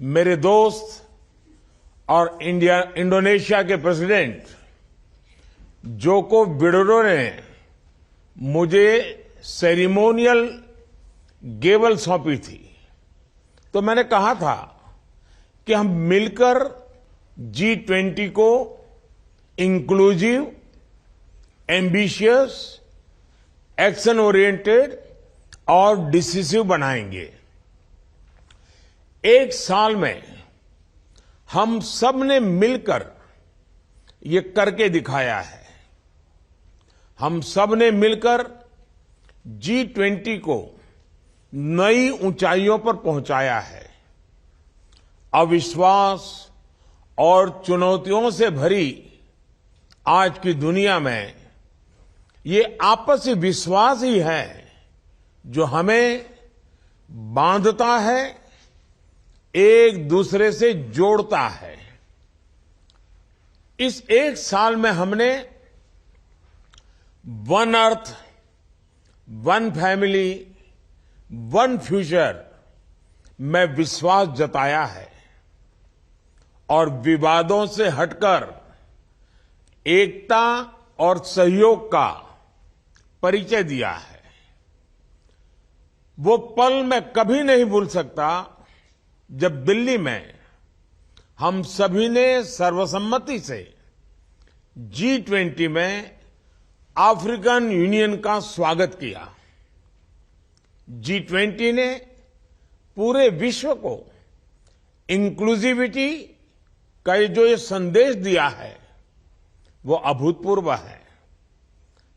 मेरे दोस्त और इंडोनेशिया के प्रेसिडेंट जोको विडोडो ने मुझे सेरेमोनियल गेवल सौंपी थी, तो मैंने कहा था कि हम मिलकर G20 को इंक्लूसिव, एम्बिशियस, एक्शन ओरिएंटेड और डिसिसिव बनाएंगे। एक साल में हम सब ने मिलकर ये करके दिखाया है। हम सब ने मिलकर G20 को नई ऊंचाइयों पर पहुंचाया है। अविश्वास और चुनौतियों से भरी आज की दुनिया में ये आपसी विश्वास ही है जो हमें बांधता है, एक दूसरे से जोड़ता है। इस एक साल में हमने one earth, one family, one future में विश्वास जताया है और विवादों से हटकर एकता और सहयोग का परिचय दिया है। वो पल मैं कभी नहीं भूल सकता जब दिल्ली में हम सभी ने सर्वसम्मति से G20 में अफ्रीकन यूनियन का स्वागत किया। G20 ने पूरे विश्व को इंक्लूसिविटी का जो ये संदेश दिया है वो अभूतपूर्व है।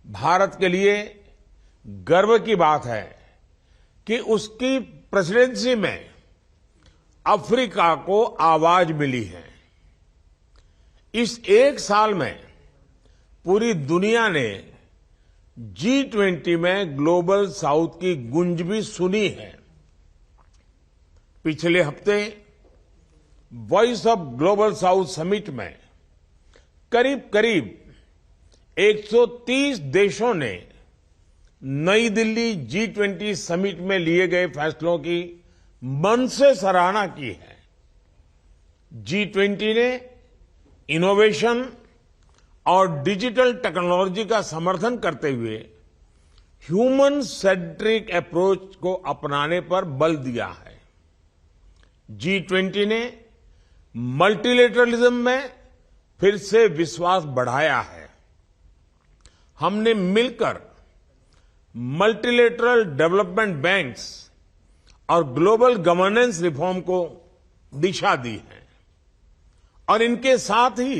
भारत के लिए गर्व की बात है कि उसकी प्रेसिडेंसी में अफ्रीका को आवाज मिली है। इस एक साल में पूरी दुनिया ने G20 में ग्लोबल साउथ की गूंज भी सुनी है। पिछले हफ्ते voice of global south summit में करीब 130 देशों ने नई दिल्ली G20 समिट में लिए गए फैसलों की मन से सराहना की है। G20 ने इनोवेशन और डिजिटल टेक्नोलॉजी का समर्थन करते हुए ह्यूमन सेंट्रिक अप्रोच को अपनाने पर बल दिया है। G20 ने मल्टीलेटरलिज्म में फिर से विश्वास बढ़ाया है। हमने मिलकर मल्टीलेटरल डेवलपमेंट बैंक्स और ग्लोबल गवर्नेंस रिफॉर्म को दिशा दी है और इनके साथ ही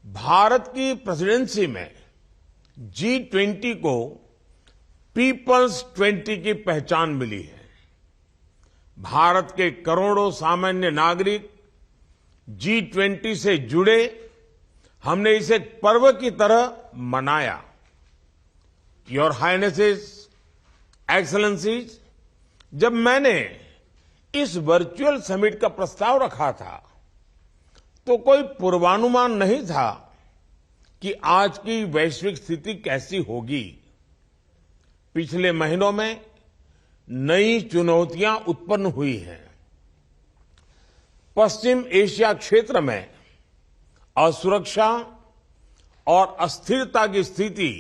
भारत की प्रेसिडेंसी में G20 को पीपल्स 20 की पहचान मिली है। भारत के करोड़ों सामान्य नागरिक G20 से जुड़े, हमने इसे एक पर्व की तरह मनाया। योर हाइनेसेस, एक्सेलेंसीज, जब मैंने इस वर्चुअल समिट का प्रस्ताव रखा था तो कोई पूर्वानुमान नहीं था कि आज की वैश्विक स्थिति कैसी होगी। पिछले महीनों में नई चुनौतियां उत्पन्न हुई हैं। पश्चिम एशिया क्षेत्र में असुरक्षा और अस्थिरता की स्थिति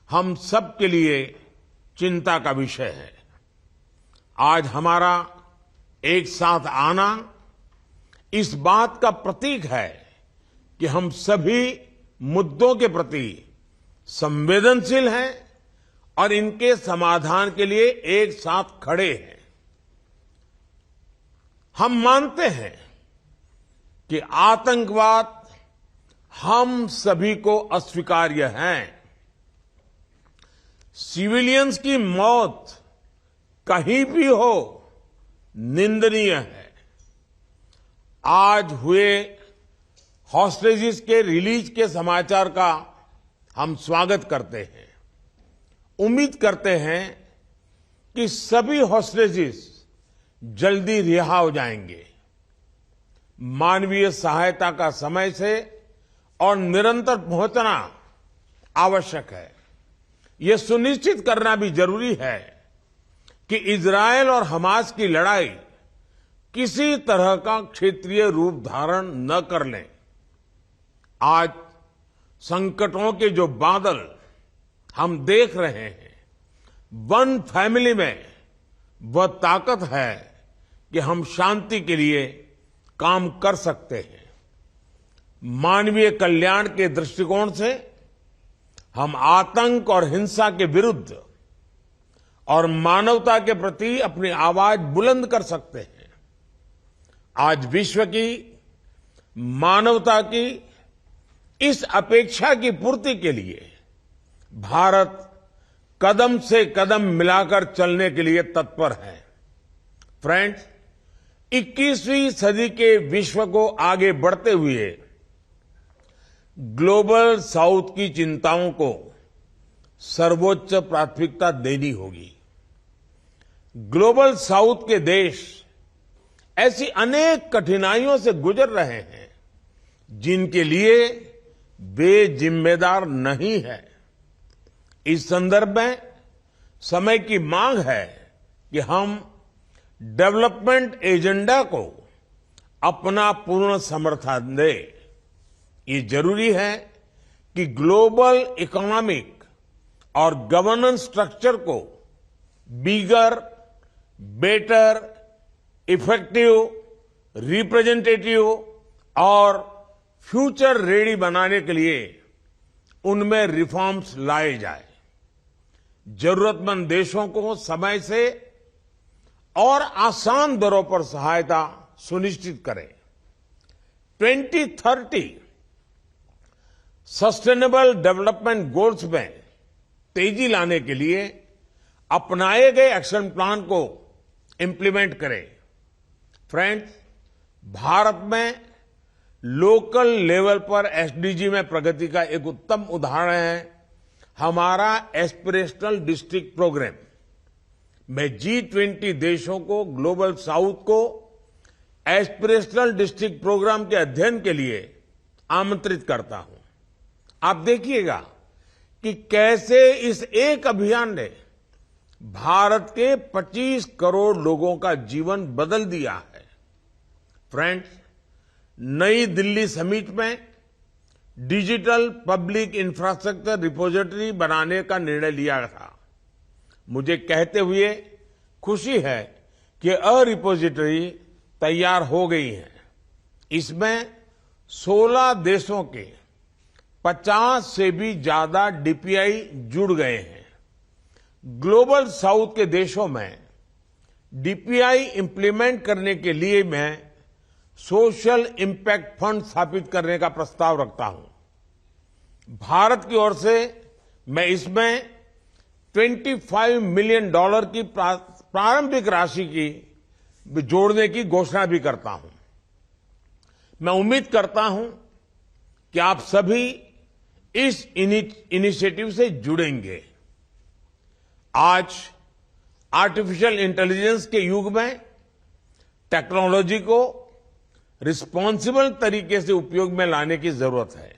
हम सब के लिए चिंता का विषय है। आज हमारा एक साथ आना इस बात का प्रतीक है कि हम सभी मुद्दों के प्रति संवेदनशील हैं और इनके समाधान के लिए एक साथ खड़े हैं। हम मानते हैं कि आतंकवाद हम सभी को अस्वीकार्य है। सिविलियंस की मौत कहीं भी हो निंदनीय है। आज हुए हॉस्टेजेस के रिलीज के समाचार का हम स्वागत करते हैं। उम्मीद करते हैं कि सभी हॉस्टेजेस जल्दी रिहा हो जाएंगे। मानवीय सहायता का समय से और निरंतर पहुंचना आवश्यक है। यह सुनिश्चित करना भी जरूरी है कि इजरायल और हमास की लड़ाई किसी तरह का क्षेत्रीय रूप धारण न कर लें। आज संकटों के जो बादल हम देख रहे हैं, वन फैमिली में वह ताकत है कि हम शांति के लिए काम कर सकते हैं। मानवीय कल्याण के दृष्टिकोण से हम आतंक और हिंसा के विरुद्ध और मानवता के प्रति अपनी आवाज बुलंद कर सकते हैं। आज विश्व की मानवता की इस अपेक्षा की पूर्ति के लिए भारत कदम से कदम मिलाकर चलने के लिए तत्पर है। फ्रेंड्स, 21वीं सदी के विश्व को आगे बढ़ते हुए ग्लोबल साउथ की चिंताओं को सर्वोच्च प्राथमिकता देनी होगी। ग्लोबल साउथ के देश ऐसी अनेक कठिनाइयों से गुजर रहे हैं जिनके लिए वे जिम्मेदार नहीं है। इस संदर्भ में समय की मांग है कि हम डेवलपमेंट एजेंडा को अपना पूर्ण समर्थन दें। ये जरूरी है कि ग्लोबल इकोनॉमिक और गवर्नेंस स्ट्रक्चर को बिगर, बेटर, इफेक्टिव, रिप्रेजेंटेटिव और फ्यूचर रेडी बनाने के लिए उनमें रिफॉर्म्स लाए जाए। जरूरतमंद देशों को समय से और आसान दरों पर सहायता सुनिश्चित करें। 2030 सस्टेनेबल डेवलपमेंट गोल्स में तेजी लाने के लिए अपनाए गए एक्शन प्लान को इंप्लीमेंट करें। फ्रेंड्स, भारत में लोकल लेवल पर एसडीजी में प्रगति का एक उत्तम उदाहरण है हमारा एस्पिरेशनल डिस्ट्रिक्ट प्रोग्राम। मैं G20 देशों को, ग्लोबल साउथ को एस्पिरेशनल डिस्ट्रिक्ट प्रोग्राम के अध्ययन के लिए आमंत्रित करता हूं। आप देखिएगा कि कैसे इस एक अभियान ने भारत के 25 करोड़ लोगों का जीवन बदल दिया है। फ्रेंड्स, नई दिल्ली समिट में डिजिटल पब्लिक इंफ्रास्ट्रक्चर रिपोजिटरी बनाने का निर्णय लिया था। मुझे कहते हुए खुशी है कि रिपोजिटरी तैयार हो गई है। इसमें 16 देशों के 50 से भी ज्यादा डीपीआई जुड़ गए हैं। ग्लोबल साउथ के देशों में डीपीआई इंप्लीमेंट करने के लिए मैं सोशल इंपैक्ट फंड स्थापित करने का प्रस्ताव रखता हूं। भारत की ओर से मैं इसमें $25 मिलियन की प्रारंभिक राशि की जोड़ने की घोषणा भी करता हूं। मैं उम्मीद करता हूं कि आप सभी इस इनिशिएटिव से जुड़ेंगे। आज आर्टिफिशियल इंटेलिजेंस के युग में टेक्नोलॉजी को रिस्पॉन्सिबल तरीके से उपयोग में लाने की जरूरत है।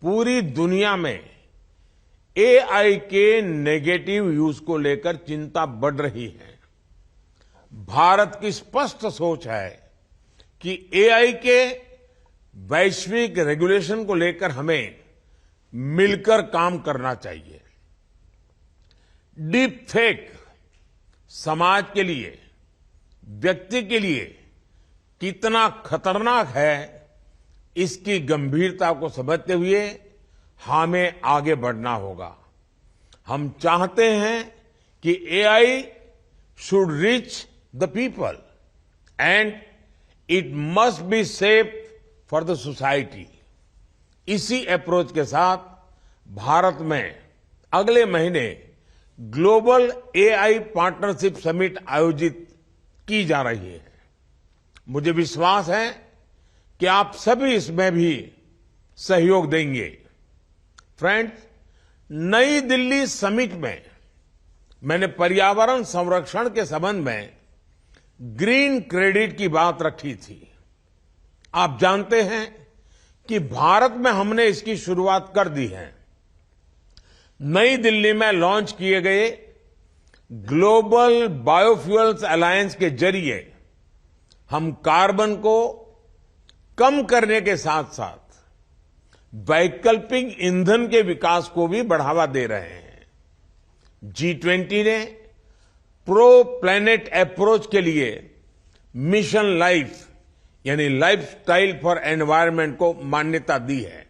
पूरी दुनिया में एआई के नेगेटिव यूज को लेकर चिंता बढ़ रही है। भारत की स्पष्ट सोच है कि एआई के वैश्विक रेगुलेशन को लेकर हमें मिलकर काम करना चाहिए। डीप फेक समाज के लिए, व्यक्ति के लिए कितना खतरनाक है, इसकी गंभीरता को समझते हुए हमें आगे बढ़ना होगा। हम चाहते हैं कि AI should reach the people and it must be safe for the society. इसी अप्रोच के साथ भारत में अगले महीने ग्लोबल एआई पार्टनरशिप समिट आयोजित की जा रही है। मुझे विश्वास है कि आप सभी इसमें भी सहयोग देंगे। फ्रेंड्स, नई दिल्ली समिट में मैंने पर्यावरण संरक्षण के संबंध में ग्रीन क्रेडिट की बात रखी थी। आप जानते हैं कि भारत में हमने इसकी शुरुआत कर दी है। नई दिल्ली में लॉन्च किए गए ग्लोबल बायोफ्यूल्स अलायंस के जरिए हम कार्बन को कम करने के साथ साथ वैकल्पिक ईंधन के विकास को भी बढ़ावा दे रहे हैं। G20 ने प्रो प्लैनेट अप्रोच के लिए मिशन लाइफ यानी लाइफस्टाइल फॉर एनवायरनमेंट को मान्यता दी है।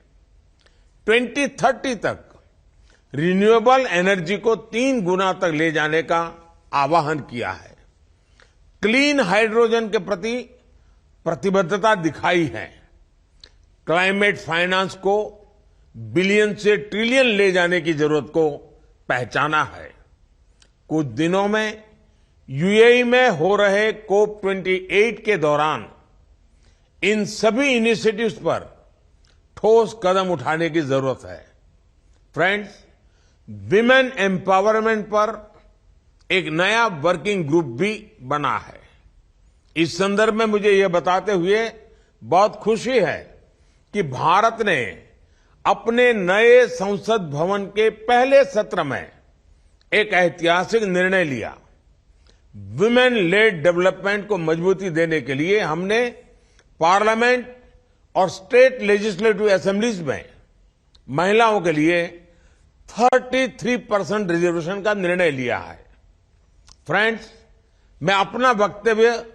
2030 तक रिन्यूएबल एनर्जी को 3 गुना तक ले जाने का आह्वान किया है। क्लीन हाइड्रोजन के प्रति प्रतिबद्धता दिखाई है। क्लाइमेट फाइनेंस को बिलियन से ट्रिलियन ले जाने की जरूरत को पहचाना है। कुछ दिनों में यूएई में हो रहे COP28 के दौरान इन सभी इनिशिएटिव्स पर ठोस कदम उठाने की जरूरत है। फ्रेंड्स, विमेन एम्पावरमेंट पर एक नया वर्किंग ग्रुप भी बना है। इस संदर्भ में मुझे यह बताते हुए बहुत खुशी है कि भारत ने अपने नए संसद भवन के पहले सत्र में एक ऐतिहासिक निर्णय लिया। विमेन लेड डेवलपमेंट को मजबूती देने के लिए हमने पार्लियामेंट और स्टेट लेजिस्लेटिव असेंबलीज में महिलाओं के लिए 33% रिजर्वेशन का निर्णय लिया है। फ्रेंड्स, मैं अपना वक्तव्य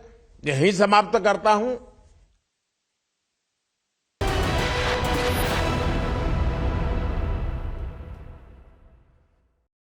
यहीं समाप्त करता हूं।